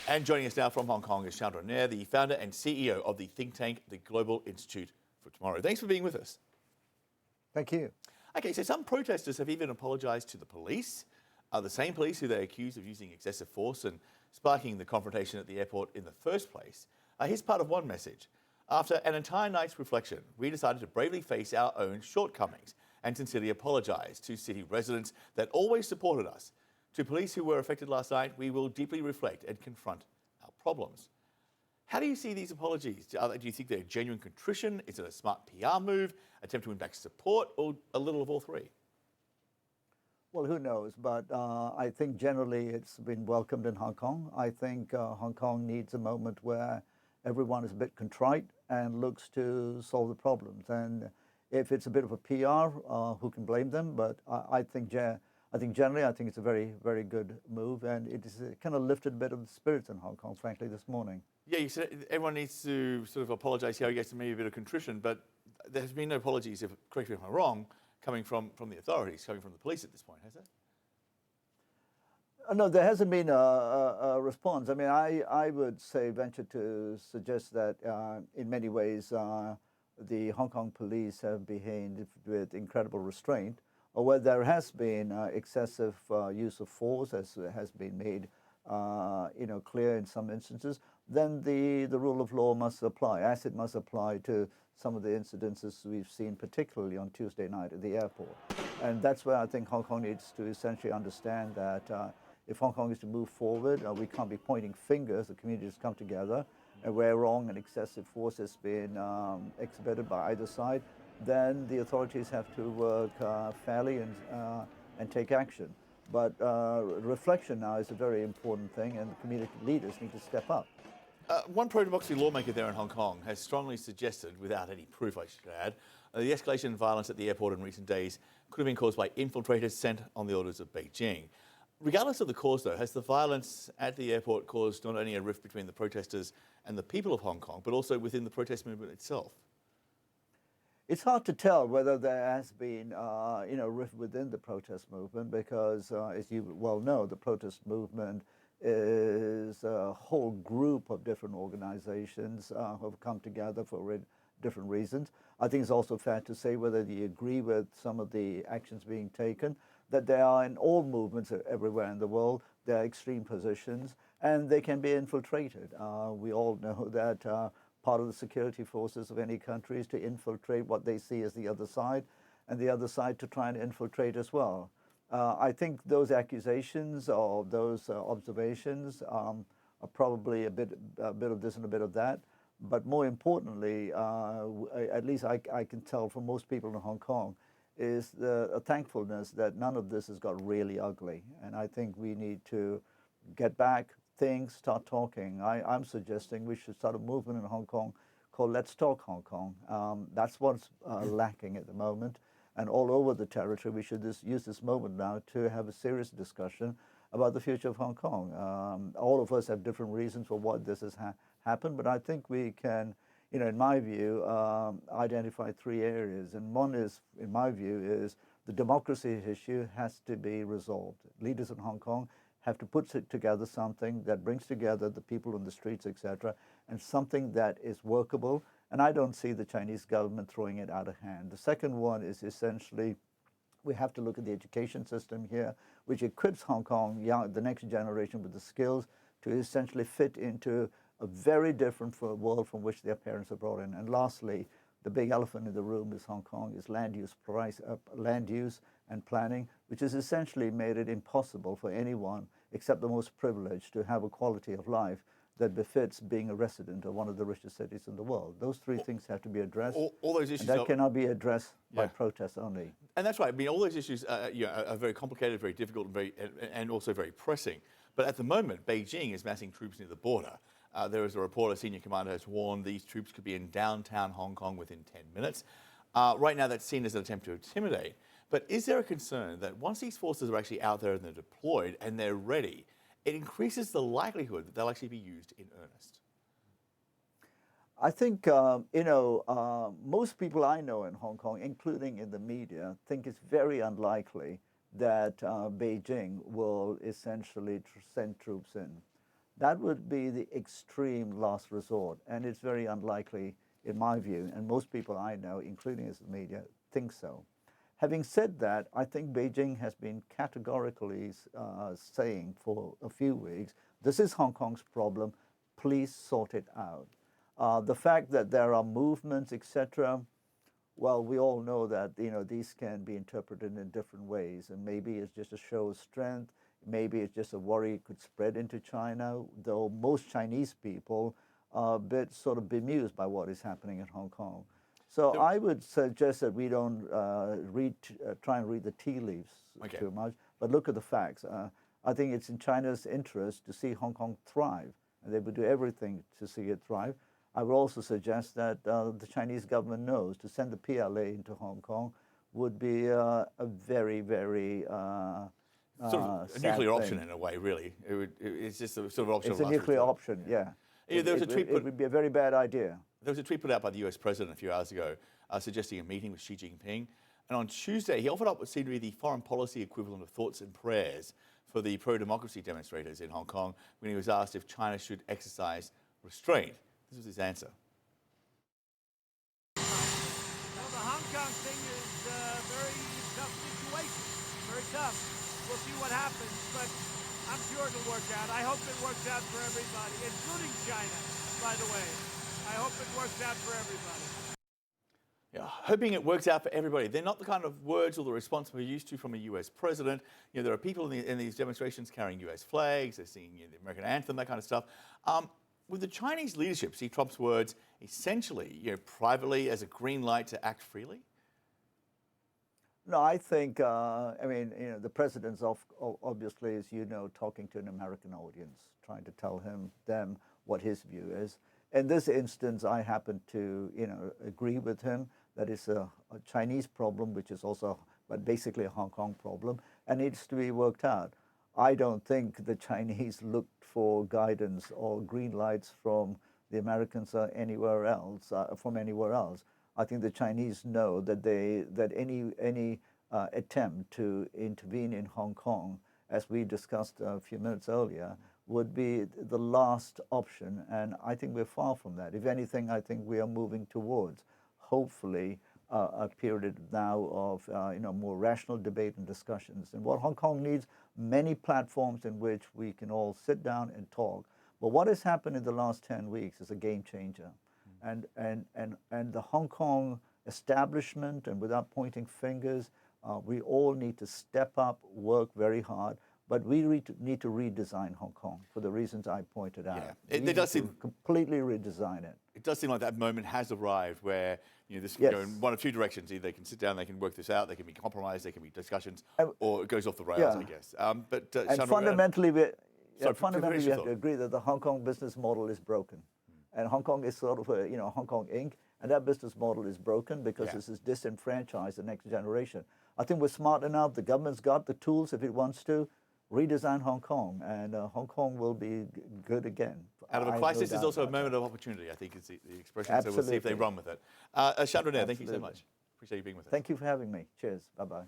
And joining us now from Hong Kong is Chandran Nair, the founder and CEO of the think tank, the Global Institute for Tomorrow. Thanks for being with us. Thank you. Okay, so some protesters have even apologised to the police, the same police who they accused of using excessive force and sparking the confrontation at the airport in the first place. Here's part of one message. After an entire night's reflection, we decided to bravely face our own shortcomings and sincerely apologise to city residents that always supported us. To police who were affected last night, we will deeply reflect and confront our problems. How do you see these apologies? Do you think they're genuine contrition? Is it a smart PR move, attempt to win back support, or a little of all three? Well, who knows? But I think generally it's been welcomed in Hong Kong. I think Hong Kong needs a moment where everyone is a bit contrite and looks to solve the problems. And if it's a bit of a PR, who can blame them? But I think generally, it's a very, very good move, and it is kind of lifted a bit of the spirits in Hong Kong, frankly, this morning. Yeah, you said everyone needs to sort of apologise here, I guess, and maybe a bit of contrition, but there has been no apologies, correct me if I'm wrong, coming from the authorities, coming from the police at this point, has there? No, there hasn't been a response. I mean, I would venture to suggest that in many ways the Hong Kong police have behaved with incredible restraint, or where there has been excessive use of force, as has been made clear in some instances, then the rule of law must apply, as it must apply to some of the incidences we've seen, particularly on Tuesday night at the airport. And that's where I think Hong Kong needs to essentially understand that if Hong Kong is to move forward, we can't be pointing fingers. The community has come together, and where wrong and excessive force has been exhibited by either side, then the authorities have to work fairly and take action. But reflection now is a very important thing, and the community leaders need to step up. One pro-democracy lawmaker there in Hong Kong has strongly suggested, without any proof I should add, the escalation in violence at the airport in recent days could have been caused by infiltrators sent on the orders of Beijing. Regardless of the cause, though, has the violence at the airport caused not only a rift between the protesters and the people of Hong Kong, but also within the protest movement itself? It's hard to tell whether there has been, a rift within the protest movement, because, as you well know, the protest movement is a whole group of different organizations who have come together for different reasons. I think it's also fair to say, whether you agree with some of the actions being taken, that there are in all movements everywhere in the world, there are extreme positions, and they can be infiltrated. We all know that part of the security forces of any country is to infiltrate what they see as the other side, and the other side to try and infiltrate as well. I think those accusations or those observations are probably a bit of this and a bit of that. But more importantly, at least I can tell from most people in Hong Kong, is a thankfulness that none of this has got really ugly. And I think we need to get back things, start talking. I'm suggesting we should start a movement in Hong Kong called Let's Talk Hong Kong. That's what's lacking at the moment. And all over the territory, we should use this moment now to have a serious discussion about the future of Hong Kong. All of us have different reasons for what this has happened, but I think we can, in my view, identify three areas. And one is, in my view, is the democracy issue has to be resolved. Leaders in Hong Kong have to put together something that brings together the people on the streets, etc., and something that is workable. And I don't see the Chinese government throwing it out of hand. The second one is essentially, we have to look at the education system here, which equips Hong Kong, the next generation, with the skills to essentially fit into a very different world from which their parents are brought in. And lastly, the big elephant in the room is Hong Kong, is land use and planning, which has essentially made it impossible for anyone except the most privileged to have a quality of life that befits being a resident of one of the richest cities in the world. Those three things have to be addressed. All those issues and that cannot be addressed by protest only. And that's right. I mean, all those issues are very complicated, very difficult, and also very pressing. But at the moment, Beijing is massing troops near the border. There is a report, a senior commander has warned these troops could be in downtown Hong Kong within 10 minutes. Right now, that's seen as an attempt to intimidate. But is there a concern that once these forces are actually out there and they're deployed and they're ready, it increases the likelihood that they'll actually be used in earnest? I think, most people I know in Hong Kong, including in the media, think it's very unlikely that Beijing will essentially send troops in. That would be the extreme last resort, and it's very unlikely, in my view, and most people I know, including the media, think so. Having said that, I think Beijing has been categorically saying for a few weeks, this is Hong Kong's problem, please sort it out. The fact that there are movements, etc., well, we all know that these can be interpreted in different ways, and maybe it's just a show of strength, maybe it's just a worry it could spread into China, though most Chinese people are a bit sort of bemused by what is happening in Hong Kong. So I would suggest that we don't try and read the tea leaves too much, but look at the facts. I think it's in China's interest to see Hong Kong thrive, and they would do everything to see it thrive. I would also suggest that the Chinese government knows to send the PLA into Hong Kong would be a very, very sort of a nuclear option in a way, really. It's just a sort of option. It's a nuclear option, yeah. There was a tweet it would be a very bad idea. There was a tweet put out by the US president a few hours ago suggesting a meeting with Xi Jinping. And on Tuesday, he offered up what seemed to be the foreign policy equivalent of thoughts and prayers for the pro-democracy demonstrators in Hong Kong when he was asked if China should exercise restraint. This was his answer. Well, the Hong Kong thing is a very tough situation. Very tough. We'll see what happens, but I'm sure it'll work out. I hope it works out for everybody, including China, by the way. I hope it works out for everybody. Yeah, hoping it works out for everybody. They're not the kind of words or the response we're used to from a US president. There are people in these demonstrations carrying US flags, they're singing the American anthem, that kind of stuff. With the Chinese leadership, see Trump's words, essentially, privately as a green light to act freely? No, I think, the president's obviously, as you know, talking to an American audience, trying to tell them what his view is. In this instance, I happen to, agree with him that it's a Chinese problem, which is also, but basically a Hong Kong problem, and needs to be worked out. I don't think the Chinese looked for guidance or green lights from the Americans or anywhere else, I think the Chinese know that any attempt to intervene in Hong Kong, as we discussed a few minutes earlier, would be the last option, and I think we're far from that. If anything, I think we are moving towards, hopefully, a period now of more rational debate and discussions. And what Hong Kong needs, many platforms in which we can all sit down and talk. But what has happened in the last 10 weeks is a game changer. And the Hong Kong establishment, and without pointing fingers, we all need to step up, work very hard. But we need to redesign Hong Kong for the reasons I pointed out. Yeah. It does seem completely redesign it. It does seem like that moment has arrived where this can go in one of two directions. Either they can sit down, they can work this out, they can be compromised, there can be discussions, or it goes off the rails, I guess. And fundamentally, we have to agree that the Hong Kong business model is broken. And Hong Kong is sort of Hong Kong Inc., and that business model is broken because this is disenfranchised the next generation. I think we're smart enough, the government's got the tools if it wants to, redesign Hong Kong, and Hong Kong will be good again. Out of a crisis is also a moment of opportunity, I think is the expression. Absolutely. So we'll see if they run with it. Chandran Nair, thank you so much. Appreciate you being with us. Thank you for having me. Cheers. Bye-bye.